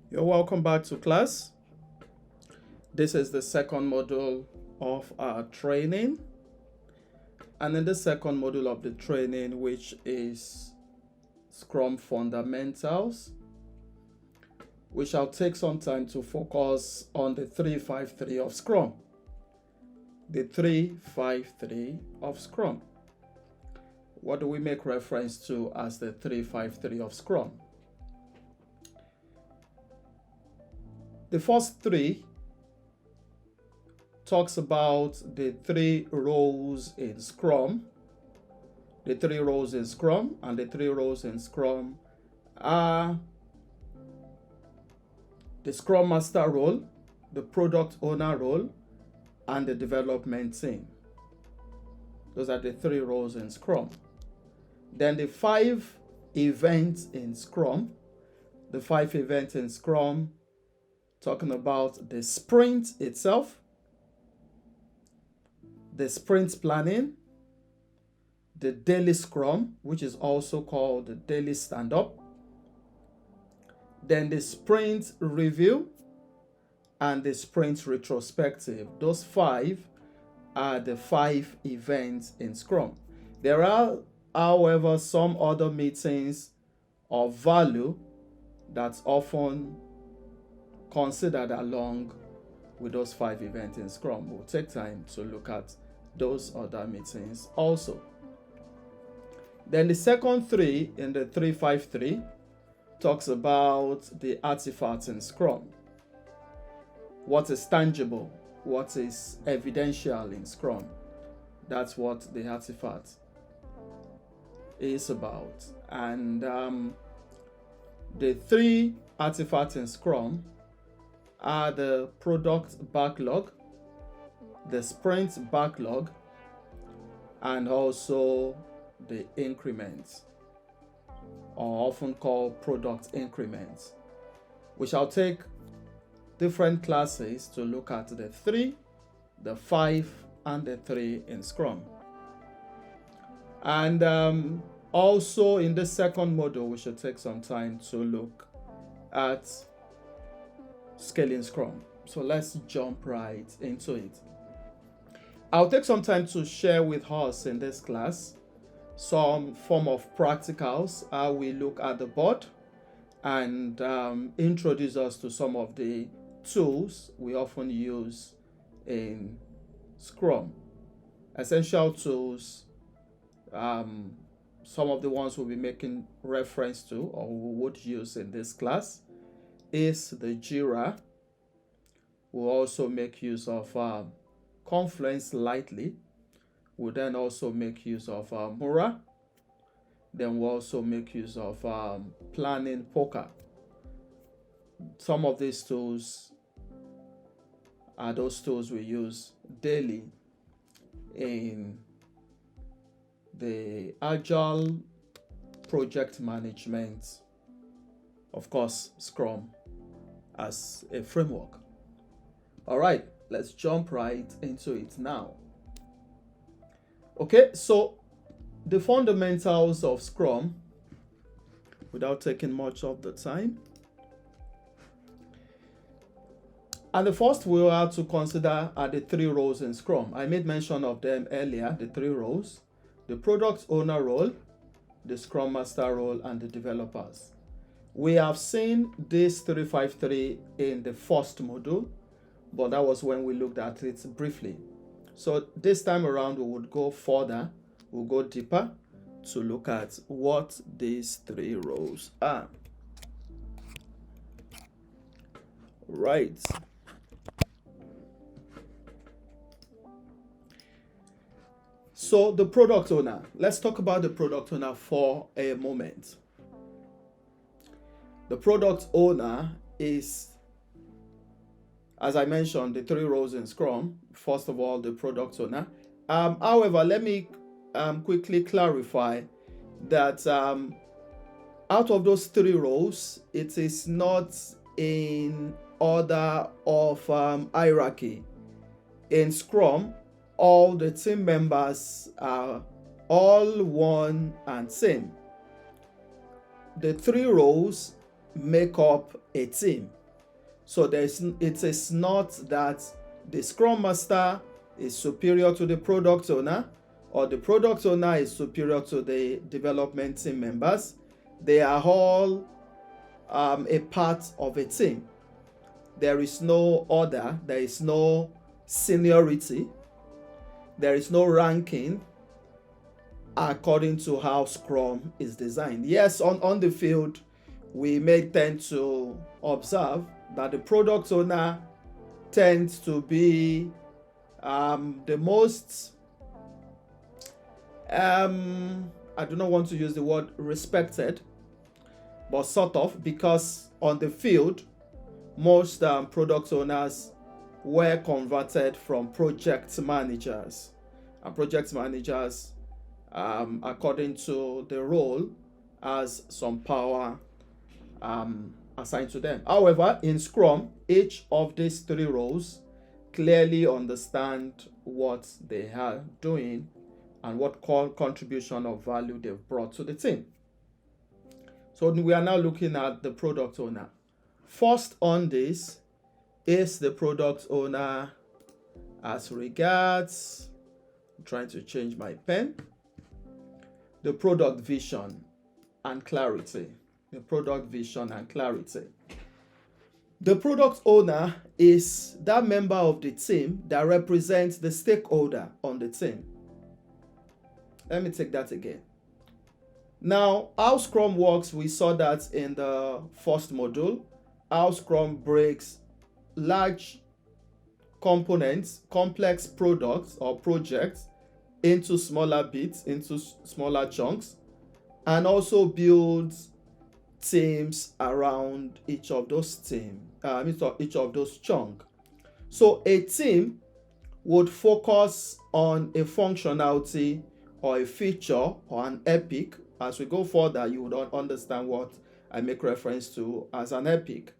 You're welcome back to class. This is the second module of our training. And in the second module of the training, which is Scrum Fundamentals, we shall take some time to focus on the 353 of Scrum. The 353 of Scrum. What do we make reference to as the 353 of Scrum? The first three talks about the three roles in Scrum. The three roles in Scrum, and the three roles in Scrum are the Scrum Master role, the Product Owner role, and the Development team. Those are the three roles in Scrum. Then the 5 events in Scrum. The 5 events in Scrum talking about the sprint itself, the sprint planning, the daily Scrum, which is also called the daily stand-up, then the sprint review, and the sprint retrospective. Those 5 are the 5 events in Scrum. There are, however, some other meetings of value that's often considered along with those 5 events in Scrum. We'll take time to look at those other meetings also. Then the second 3 in the 353 talks about the artifacts in Scrum. What is tangible? What is evidential in Scrum? That's what the artifact is about. And the 3 artifacts in Scrum are the product backlog, the sprint backlog, and also the increments, or often called product increments. We shall take different classes to look at the 3, the 5, and the 3 in Scrum. And also in the second module, we should take some time to look at scaling Scrum. So let's jump right into it. I'll take some time to share with us in this class some form of practicals, how we look at the board, and introduce us to some of the tools we often use in Scrum. Essential tools, some of the ones we'll be making reference to or we would use in this class is the Jira. We'll also make use of Confluence lightly. We'll then also make use of Mura. Then we'll also make use of Planning Poker. Some of these tools are those tools we use daily in the Agile project management, of course, Scrum as a framework. All right, let's jump right into it now. Okay, so the fundamentals of Scrum, without taking much of the time. And the first we have to consider are the 3 roles in Scrum. I made mention of them earlier, the 3 roles: the product owner role, the Scrum Master role, and the developers. We have seen this 353 in the first module, but that was when we looked at it briefly. So this time around, we would go further, we'll go deeper to look at what these 3 roles are. Right. So the product owner, let's talk about the product owner for a moment. The product owner is, as I mentioned, the 3 roles in Scrum. First of all, the product owner. However, let me quickly clarify that out of those 3 roles, it is not in order of hierarchy. In Scrum, all the team members are all one and same. The 3 roles make up a team. So it is not that the Scrum Master is superior to the product owner, or the product owner is superior to the development team members. They are all a part of a team. There is no order, there is no seniority, there is no ranking according to how Scrum is designed. Yes, on the field, we may tend to observe that the product owner tends to be the most, I do not want to use the word respected, but sort of, because on the field, most product owners were converted from project managers. And project managers, according to the role, has some power assigned to them. However, in Scrum, each of these three roles clearly understand what they are doing and what contribution of value they've brought to the team. So we are now looking at the product owner. First on this is the product owner as regards, I'm trying to change my pen, the product vision and clarity. The product vision and clarity. The product owner is that member of the team that represents the stakeholder on the team. Let me take that again. Now, how Scrum works, we saw that in the first module, how Scrum breaks large components, complex products or projects into smaller bits, into smaller chunks, and also builds teams around each of those each of those chunks. So a team would focus on a functionality or a feature or an epic. As we go further, you would understand what I make reference to as an epic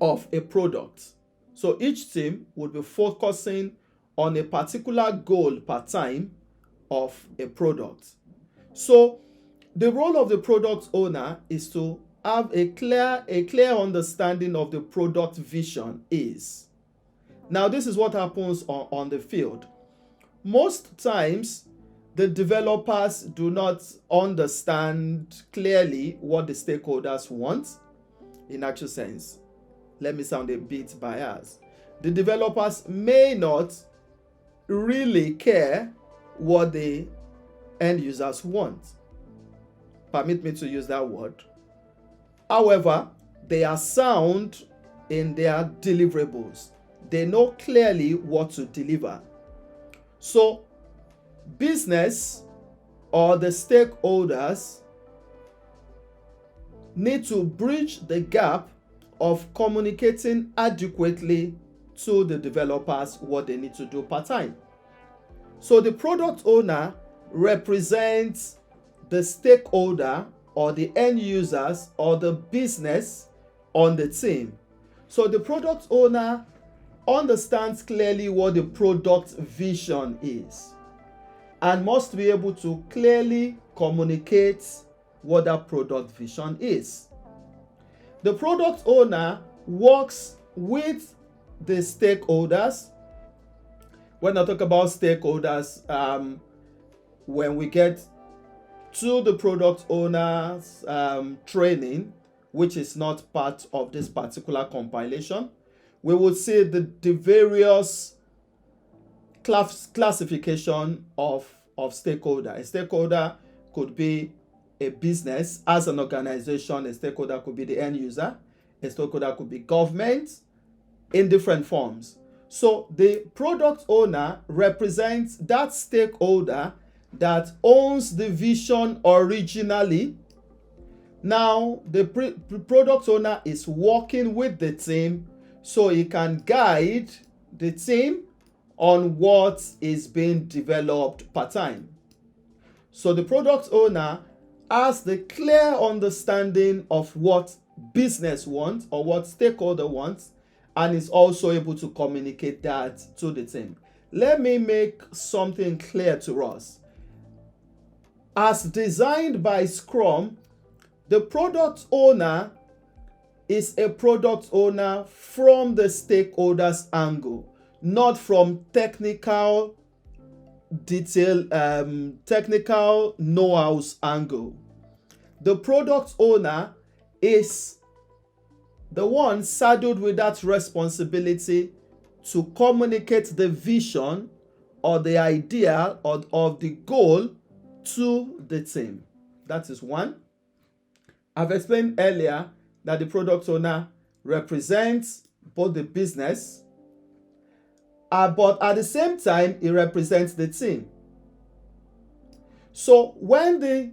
of a product. So each team would be focusing on a particular goal per time of a product. So the role of the product owner is to have a clear understanding of the product vision is. Now, this is what happens on the field. Most times, the developers do not understand clearly what the stakeholders want. In actual sense, let me sound a bit biased. The developers may not really care what the end users want. Permit me to use that word. However, they are sound in their deliverables. They know clearly what to deliver. So, business or the stakeholders need to bridge the gap of communicating adequately to the developers what they need to do per time. So the product owner represents the stakeholder or the end users or the business on the team. So the product owner understands clearly what the product vision is and must be able to clearly communicate what that product vision is. The product owner works with the stakeholders. When I talk about stakeholders, when we get to the product owner's training, which is not part of this particular compilation, we would see the various classification of stakeholder. A stakeholder could be a business as an organization. A stakeholder could be the end user. A stakeholder could be government in different forms. So the product owner represents that stakeholder that owns the vision originally. Now the product owner is working with the team so he can guide the team on what is being developed per time. So the product owner has the clear understanding of what business wants or what stakeholder wants, and is also able to communicate that to the team. Let me make something clear to us. As designed by Scrum, the product owner is a product owner from the stakeholders angle, not from technical detail, technical know-how's angle. The product owner is the one saddled with that responsibility to communicate the vision or the idea of the goal to the team. That is one. I've explained earlier that the product owner represents both the business, but at the same time, it represents the team. So when the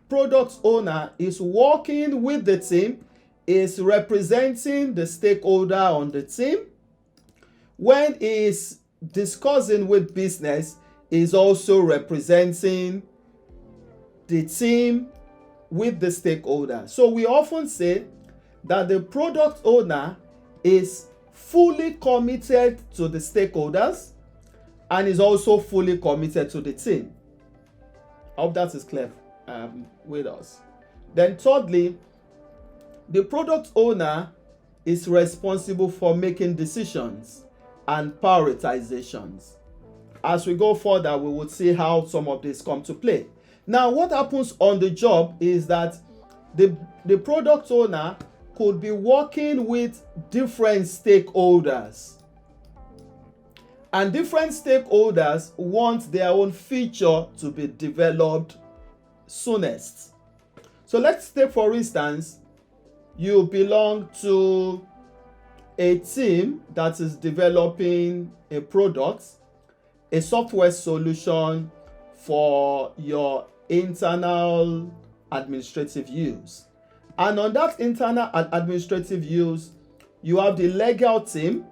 product owner is working with the team, is representing the stakeholder on the team. When he is discussing with business, is also representing the team with the stakeholder. So we often say that the product owner is fully committed to the stakeholders and is also fully committed to the team. I hope that is clear with us. Then thirdly, the product owner is responsible for making decisions and prioritizations. As we go further, we will see how some of this come to play. Now, what happens on the job is that the product owner could be working with different stakeholders. And different stakeholders want their own feature to be developed soonest. So let's take, for instance, you belong to a team that is developing a product, a software solution for your internal administrative use. And on that internal administrative use, you have the legal team.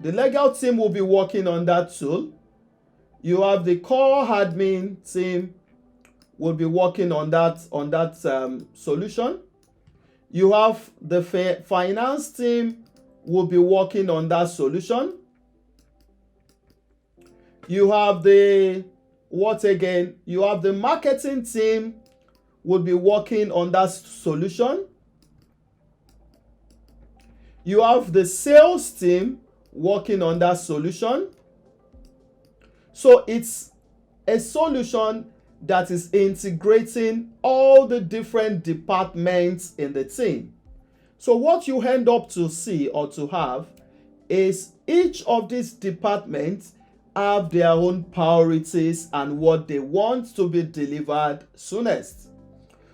The legal team will be working on that tool. You have the core admin team will be working on that solution. You have the finance team will be working on that solution. You have the You have the marketing team will be working on that solution. You have the sales team working on that solution. So it's a solution that is integrating all the different departments in the team. So what you end up to see or to have is each of these departments have their own priorities and what they want to be delivered soonest.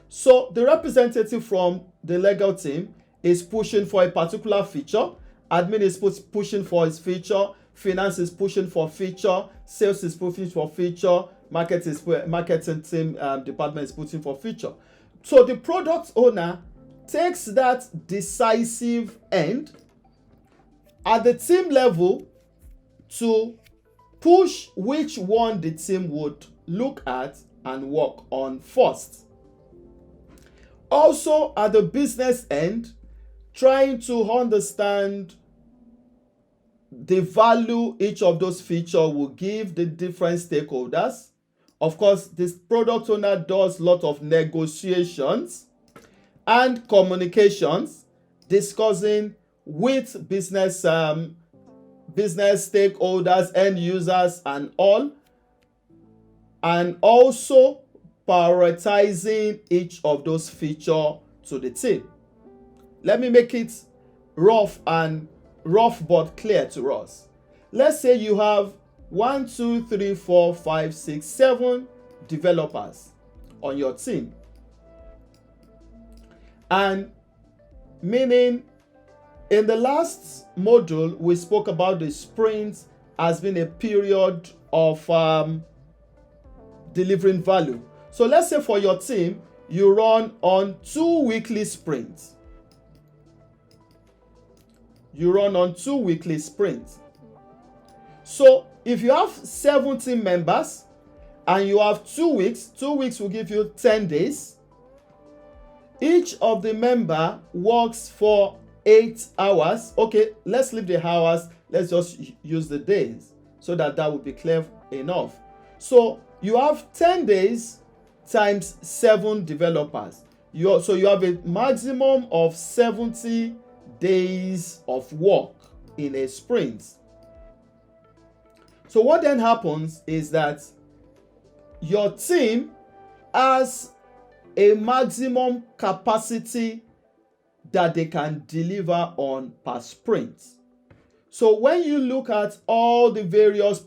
So the representative from the legal team is pushing for a particular feature, admin is pushing for his feature, finance is pushing for feature, sales is pushing for feature, marketing team department is pushing for feature. So the product owner takes that decisive end at the team level to push which one the team would look at and work on first. Also at the business end, trying to understand the value each of those features will give the different stakeholders. Of course, this product owner does a lot of negotiations and communications, discussing with business stakeholders, end users, and all, and also prioritizing each of those features to the team. Let me make it rough but clear to us. Let's say you have 1, 2, 3, 4, 5, 6, 7 developers on your team. And meaning in the last module, we spoke about the sprint as being a period of delivering value. So let's say for your team, you run on 2 weekly sprints. You run on 2 weekly sprints. So if you have 17 members and you have 2 weeks, 2 weeks will give you 10 days. Each of the member works for 8 hours. Okay, let's leave the hours. Let's just use the days so that will be clear enough. So you have 10 days times 7 developers. So you have a maximum of 70 days of work in a sprint. So what then happens is that your team has a maximum capacity that they can deliver on per sprint. So when you look at all the various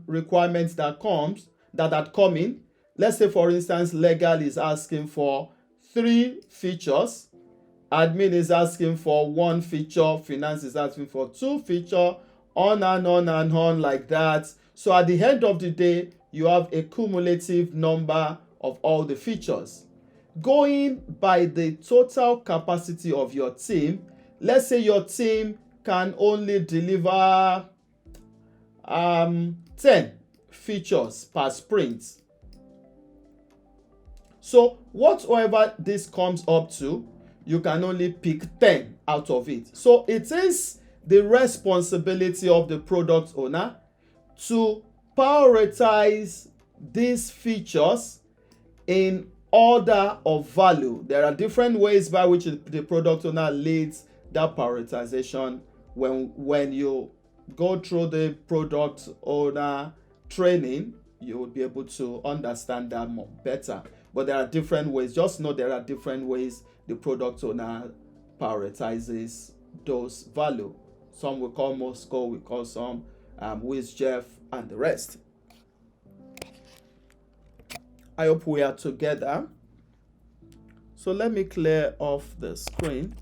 requirements that come in, let's say for instance, legal is asking for 3 features, admin is asking for 1 feature, finance is asking for 2 features, on and on and on like that. So at the end of the day, you have a cumulative number of all the features. Going by the total capacity of your team, let's say your team can only deliver 10 features per sprint. So whatever this comes up to, you can only pick 10 out of it. So it is the responsibility of the product owner to prioritize these features in order of value. There are different ways by which the product owner leads that prioritization. When you go through the product owner training, you will be able to understand that more better. But there are different ways. Just know there are different ways the product owner prioritizes those value. Some we call Moscow, we call some WizJeff, and the rest. I hope we are together. So let me clear off the screen.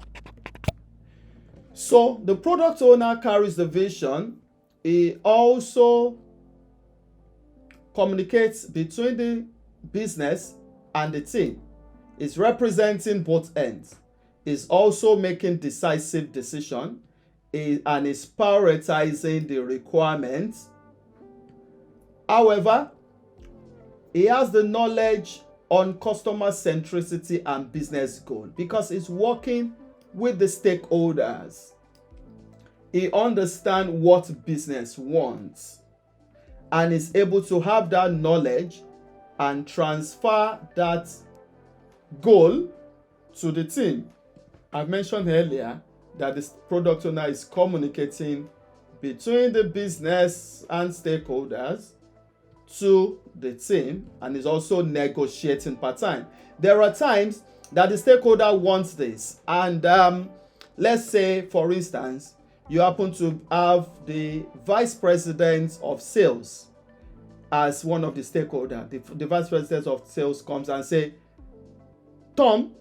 So the product owner carries the vision. He also communicates between the business and the team. He's representing both ends. He's also making decisive decisions and is prioritizing the requirements. However, he has the knowledge on customer centricity and business goal because he's working with the stakeholders. He understands what business wants and is able to have that knowledge and transfer that goal to the team. I mentioned earlier that the product owner is communicating between the business and stakeholders to the team and is also negotiating per time. There are times that the stakeholder wants this, and let's say for instance you happen to have the vice president of sales as one of the stakeholders. The vice president of sales comes and say, Tom,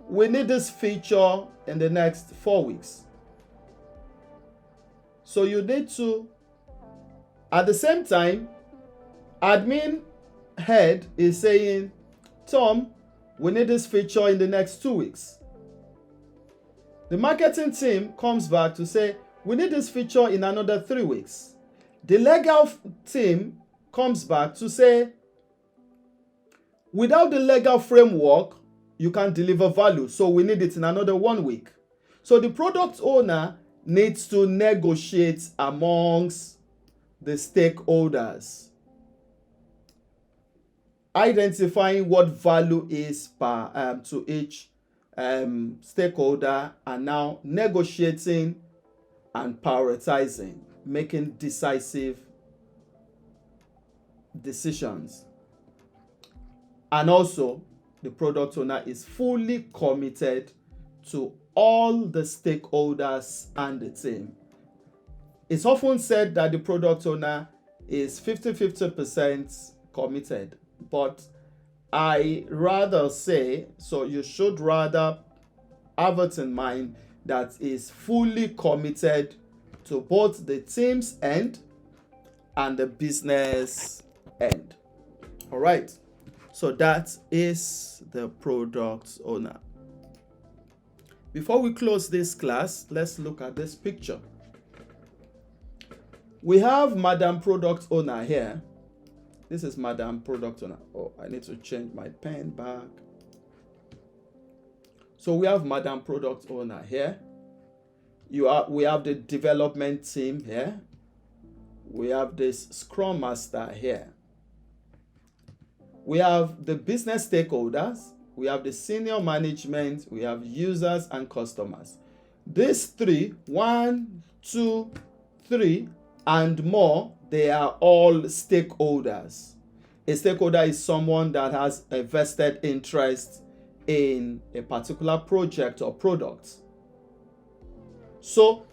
we need this feature in the next 4 weeks. So you need to, at the same time, admin head is saying, Tom, we need this feature in the next 2 weeks. The marketing team comes back to say, we need this feature in another 3 weeks. The legal team comes back to say, without the legal framework, you can't deliver value, so we need it in another 1 week. So the product owner needs to negotiate amongst the stakeholders, identifying what value is to each stakeholder, and now negotiating and prioritizing, making decisive decisions. And also, the product owner is fully committed to all the stakeholders and the team. It's often said that the product owner is 50% committed, but I rather say, so you should rather have it in mind that is fully committed to both the team's end and the business end. All right. So that is the product owner. Before we close this class, let's look at this picture. We have Madam Product Owner here. This is Madam Product Owner. Oh, I need to change my pen back. So we have Madam Product Owner here. We have the development team here. We have this Scrum Master here. We have the business stakeholders. we have the senior management, we have users and customers. These three, 1, 2, 3, and more, they are all stakeholders. A stakeholder is someone that has a vested interest in a particular project or product. So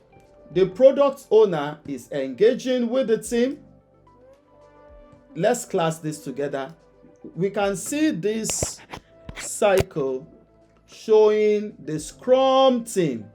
the product owner is engaging with the team. Let's class this together. We can see this cycle showing the Scrum team.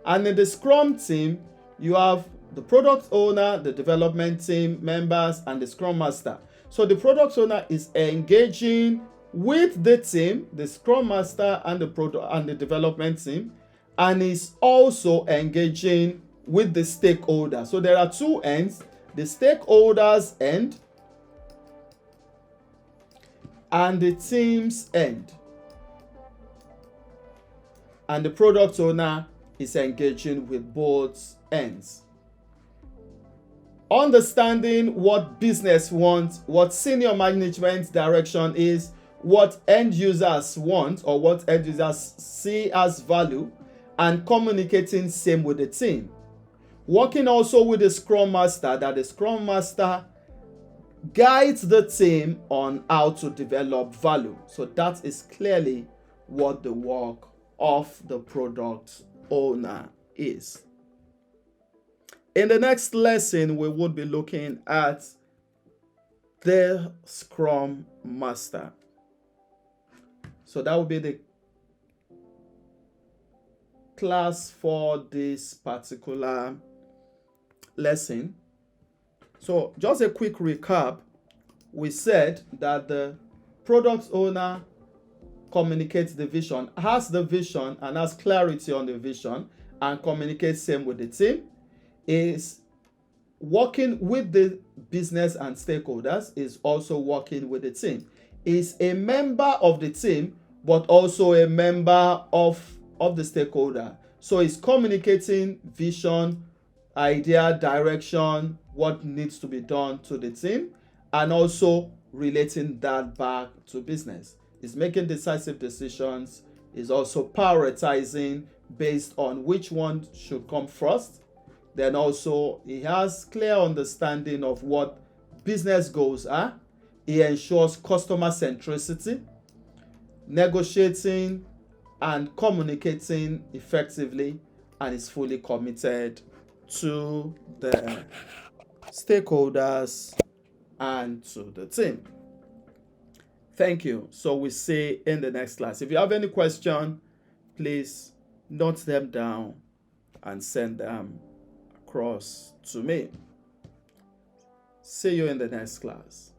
And in the Scrum team, you have the product owner, the development team members, and the Scrum Master. So the product owner is engaging with the team, the Scrum Master and the product and the development team, and is also engaging with the stakeholder. So there are two ends, the stakeholders end and the team's end. And the product owner is engaging with both ends. Understanding what business wants, what senior management direction is, what end users want or what end users see as value, and communicating same with the team. Working also with the Scrum Master, that the Scrum Master guides the team on how to develop value. So that is clearly what the work of the product owner is. In the next lesson, we would be looking at the Scrum Master. So that will be the class for this particular lesson. So just a quick recap. We said that the product owner communicates the vision, has the vision and has clarity on the vision, and communicates same with the team, is working with the business and stakeholders, is also working with the team, is a member of the team but also a member of the stakeholder. So it's communicating vision, idea, direction, what needs to be done to the team, and also relating that back to business. It's making decisive decisions, is also prioritizing based on which one should come first. Then also he has clear understanding of what business goals are. He ensures customer centricity, negotiating and communicating effectively, and is fully committed to the stakeholders and to the team. Thank you. So we see in the next class. If you have any question, please note them down and send them across to me. See you in the next class.